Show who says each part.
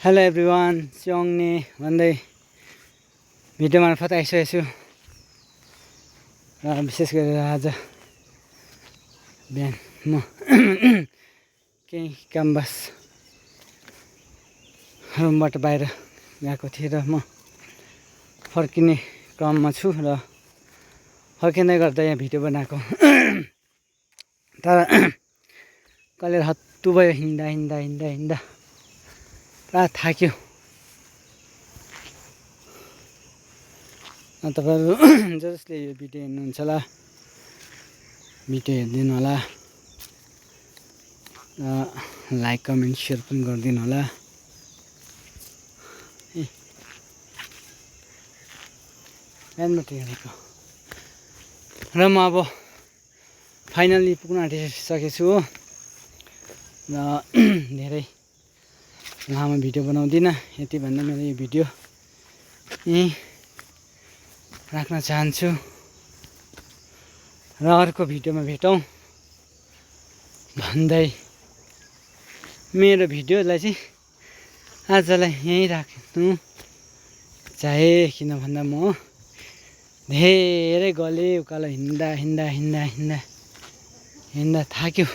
Speaker 1: Hello everyone, स्योङने भन्दै video मार्फत आइसकेको छु र विशेष गरेर आज बिहान म केही कामबास रुमबाट बाहिर गएको थिएँ र म फर्किने क्रममा छु र फर्किँदै गर्दा यहाँ भिडियो बनाएको तर कहिले हत्तु भयो हिँड्दा पुरा थाक्यो। तपाईँहरू जसले यो भिडियो हेर्नुहुन्छ होला भिडियो हेरिदिनु होला, लाइक कमेन्ट सेयर पनि गरिदिनु होला। बिहानबाट हेरेको र म अब फाइनल्ली पुग्न आँटिसकेको छु हो। र धेरै लामो भिडियो बनाउँदिनँ, यति भन्दा मेरो यो भिडियो यहीँ राख्न चाहन्छु र अर्को भिडियोमा भेटौँ भन्दै मेरो भिडियोलाई चाहिँ आजलाई यहीँ राख्नु चाहे, किन भन्दा म धेरै गले उकालो हिँड्दा थाक्यो।